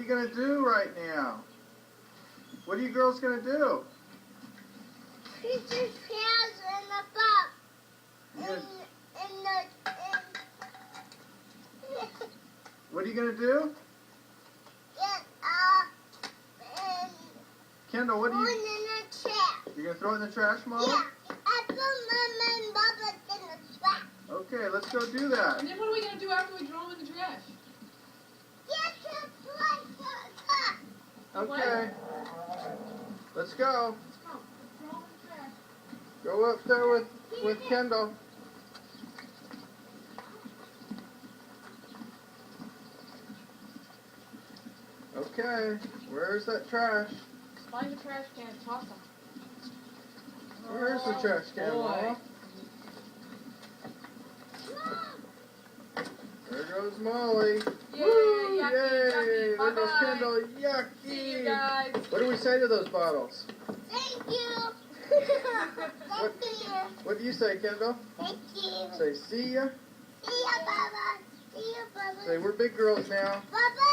are you going to do right now? What are you girls going to do? Put your hands in the box. What are you going to do? Kendall, what are you... in the trash. You're going to throw it in the trash, Mom? Yeah. I put Mama and Bubba in the trash. Okay, let's go do that. And then what are we going to do after we throw them in the trash? Get your plate. Okay. Let's go. Let's go. Throw them in the trash. Go up there with Kendall. Okay, where's that trash? Find the trash can and toss them. Where's the trash can, Mama? There goes Molly. Yay, Woo, yucky, yay! yucky. There goes Bye-bye. Kendall. Yucky! See you guys. What do we say to those bottles? Thank you. What, Thank you. what do you say, Kendall? Thank you. Say, see ya. See ya, Bubba. See ya, Bubba. Say, we're big girls now. Bubba.